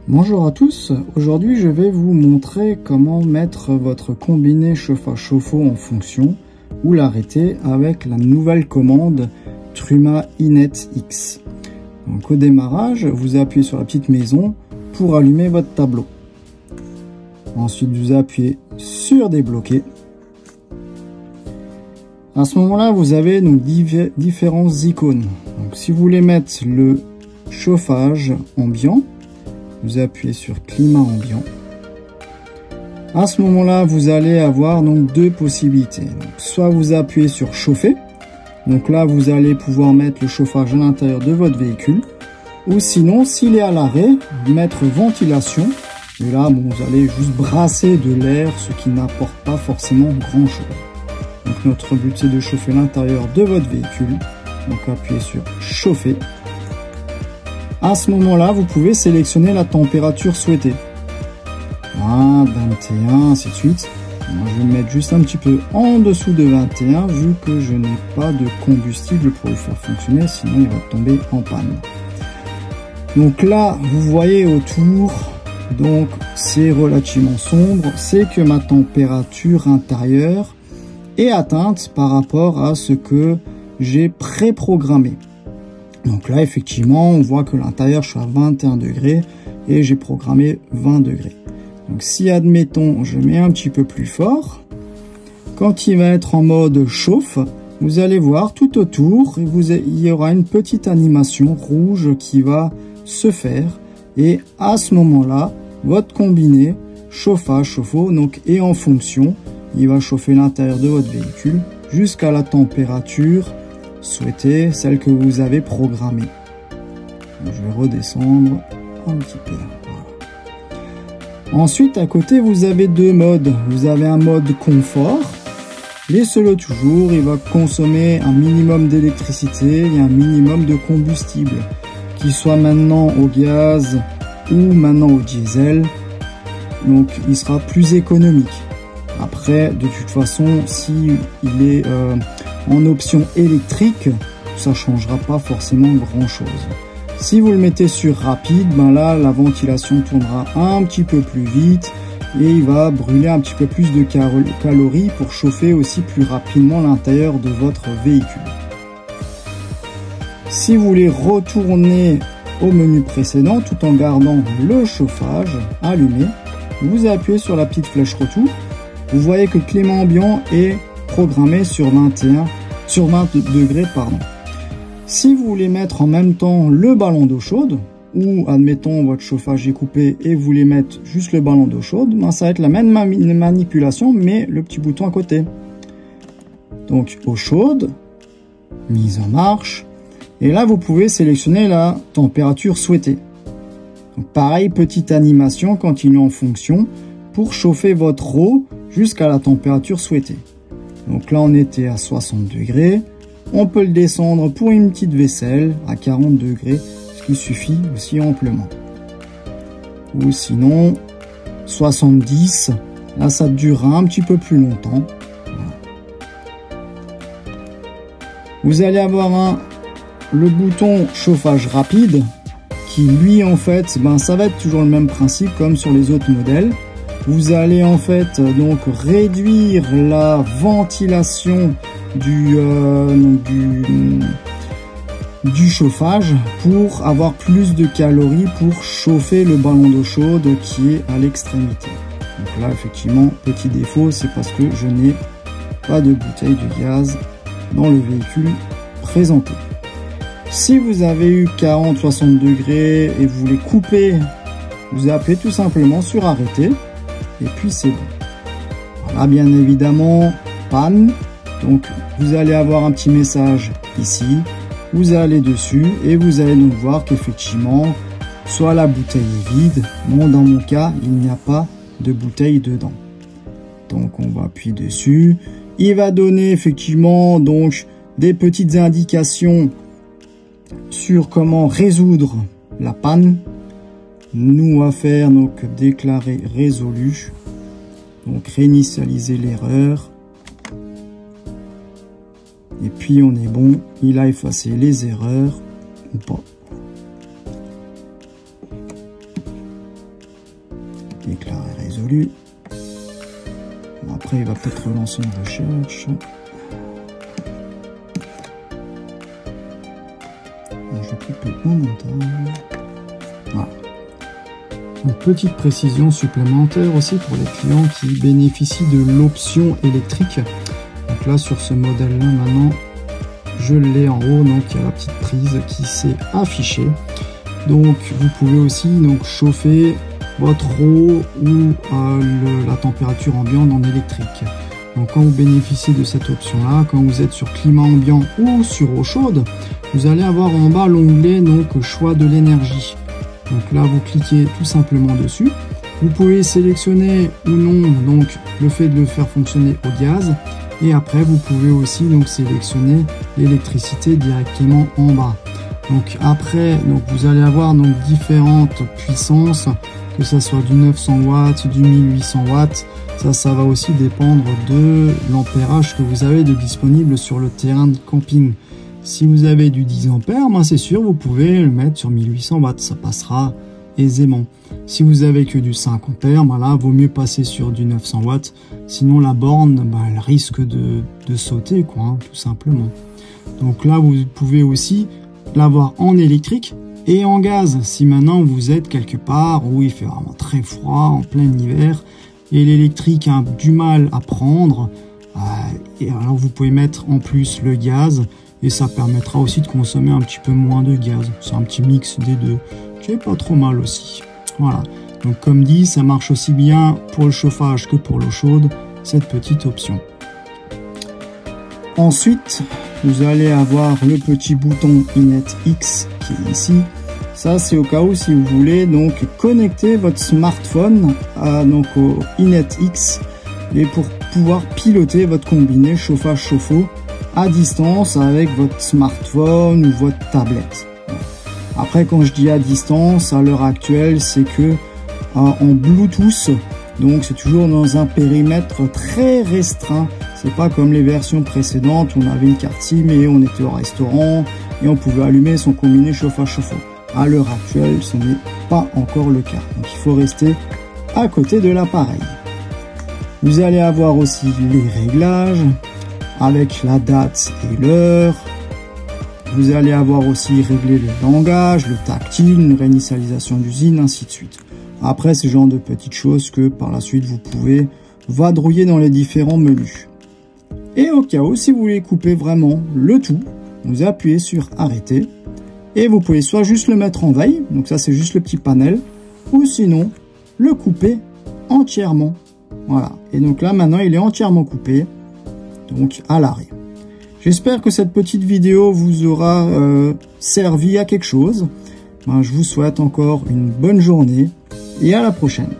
Bonjour à tous, aujourd'hui je vais vous montrer comment mettre votre combiné chauffe-chauffe-eau en fonction ou l'arrêter avec la nouvelle commande Truma Inet X. Donc au démarrage, vous appuyez sur la petite maison pour allumer votre tableau. Ensuite vous appuyez sur débloquer. À ce moment-là, vous avez donc différentes icônes. Donc si vous voulez mettre le chauffage ambiant, vous appuyez sur climat ambiant. À ce moment-là, vous allez avoir donc deux possibilités. Donc, soit vous appuyez sur chauffer. Donc là, vous allez pouvoir mettre le chauffage à l'intérieur de votre véhicule. Ou sinon, s'il est à l'arrêt, mettre ventilation. Et là, bon, vous allez juste brasser de l'air, ce qui n'apporte pas forcément grand-chose. Donc notre but, c'est de chauffer l'intérieur de votre véhicule. Donc appuyez sur chauffer. À ce moment-là, vous pouvez sélectionner la température souhaitée. 20, 21, ainsi de suite. Moi, je vais me mettre juste un petit peu en dessous de 21, vu que je n'ai pas de combustible pour le faire fonctionner, sinon il va tomber en panne. Donc là, vous voyez autour, donc c'est relativement sombre, c'est que ma température intérieure est atteinte par rapport à ce que j'ai préprogrammé. Donc là, effectivement, on voit que l'intérieur, je suis à 21 degrés et j'ai programmé 20 degrés. Donc si, admettons, je mets un petit peu plus fort, quand il va être en mode chauffe, vous allez voir tout autour, il y aura une petite animation rouge qui va se faire. Et à ce moment-là, votre combiné chauffage chauffe-eau donc est en fonction. Il va chauffer l'intérieur de votre véhicule jusqu'à la température souhaitée, celle que vous avez programmée. Donc, je vais redescendre un petit peu. Voilà. Ensuite, à côté, vous avez deux modes. Vous avez un mode confort. Laissez-le toujours, il va consommer un minimum d'électricité et un minimum de combustible. Qu'il soit maintenant au gaz ou maintenant au diesel. Donc, il sera plus économique. Après, de toute façon, si il est en option électrique, ça changera pas forcément grand chose. Si vous le mettez sur rapide, ben là, la ventilation tournera un petit peu plus vite et il va brûler un petit peu plus de calories pour chauffer aussi plus rapidement l'intérieur de votre véhicule. Si vous voulez retourner au menu précédent tout en gardant le chauffage allumé, vous appuyez sur la petite flèche retour. Vous voyez que le climat ambiant est programmé sur 20 degrés. Si vous voulez mettre en même temps le ballon d'eau chaude, ou admettons votre chauffage est coupé et vous voulez mettre juste le ballon d'eau chaude, ben ça va être la même manipulation, mais le petit bouton à côté. Donc eau chaude, mise en marche, et là vous pouvez sélectionner la température souhaitée. Donc pareil, petite animation quand il est en fonction, pour chauffer votre eau jusqu'à la température souhaitée. Donc là on était à 60 degrés, on peut le descendre pour une petite vaisselle à 40 degrés, ce qui suffit aussi amplement. Ou sinon 70, là ça durera un petit peu plus longtemps. Voilà. Vous allez avoir le bouton chauffage rapide qui lui en fait, ça va être toujours le même principe comme sur les autres modèles. Vous allez en fait donc réduire la ventilation du chauffage pour avoir plus de calories pour chauffer le ballon d'eau chaude qui est à l'extrémité. Donc là effectivement, petit défaut, c'est parce que je n'ai pas de bouteille de gaz dans le véhicule présenté. Si vous avez eu 40-60 degrés et vous voulez couper, vous appuyez tout simplement sur arrêter. Et puis c'est bon. Voilà, bien évidemment, panne. Donc vous allez avoir un petit message ici. Vous allez dessus et vous allez donc voir qu'effectivement, soit la bouteille est vide. Bon, dans mon cas, il n'y a pas de bouteille dedans. Donc on va appuyer dessus. Il va donner effectivement donc des petites indications sur comment résoudre la panne. Nous, on va faire donc déclarer résolu. Donc réinitialiser l'erreur. Et puis on est bon. Il a effacé les erreurs ou pas. Déclarer résolu. Bon, après, il va peut-être relancer une recherche. Je coupe au montage. Voilà. Une petite précision supplémentaire aussi pour les clients qui bénéficient de l'option électrique. Donc là, sur ce modèle-là, maintenant, je l'ai en haut. Donc, il y a la petite prise qui s'est affichée. Donc, vous pouvez aussi donc chauffer votre eau ou la température ambiante en électrique. Donc quand vous bénéficiez de cette option là, quand vous êtes sur climat ambiant ou sur eau chaude, vous allez avoir en bas l'onglet donc choix de l'énergie. Donc là vous cliquez tout simplement dessus. Vous pouvez sélectionner ou non donc le fait de le faire fonctionner au gaz, et après vous pouvez aussi donc sélectionner l'électricité directement en bas. Donc après donc vous allez avoir donc différentes puissances, que ça soit du 900 watts, du 1800 watts, ça va aussi dépendre de l'ampérage que vous avez de disponible sur le terrain de camping. Si vous avez du 10 ampères, ben c'est sûr, vous pouvez le mettre sur 1800 watts, ça passera aisément. Si vous avez que du 5 ampères, ben là, vaut mieux passer sur du 900 watts, sinon la borne, ben, elle risque de sauter, quoi, hein, tout simplement. Donc là, vous pouvez aussi l'avoir en électrique et en gaz, si maintenant vous êtes quelque part où il fait vraiment très froid, en plein hiver, et l'électrique a du mal à prendre, et alors vous pouvez mettre en plus le gaz, et ça permettra aussi de consommer un petit peu moins de gaz. C'est un petit mix des deux, qui est pas trop mal aussi. Voilà, donc comme dit, ça marche aussi bien pour le chauffage que pour l'eau chaude, cette petite option. Ensuite, vous allez avoir le petit bouton InetX qui est ici. Ça, c'est au cas où si vous voulez donc connecter votre smartphone donc au InetX et pour pouvoir piloter votre combiné chauffage-chauffe-eau à distance avec votre smartphone ou votre tablette. Après, quand je dis à distance, à l'heure actuelle, c'est que en Bluetooth, donc c'est toujours dans un périmètre très restreint. C'est pas comme les versions précédentes où on avait une carte SIM et on était au restaurant et on pouvait allumer son combiné chauffage-chauffe-eau. À l'heure actuelle, ce n'est pas encore le cas. Donc il faut rester à côté de l'appareil. Vous allez avoir aussi les réglages avec la date et l'heure. Vous allez avoir aussi réglé le langage, le tactile, une réinitialisation d'usine, ainsi de suite. Après, c'est ce genre de petites choses que par la suite vous pouvez vadrouiller dans les différents menus. Et au cas où, si vous voulez couper vraiment le tout, vous appuyez sur arrêter. Et vous pouvez soit juste le mettre en veille, donc ça c'est juste le petit panel, ou sinon le couper entièrement. Voilà, et donc là maintenant il est entièrement coupé, donc à l'arrêt. J'espère que cette petite vidéo vous aura servi à quelque chose. Ben, je vous souhaite encore une bonne journée et à la prochaine.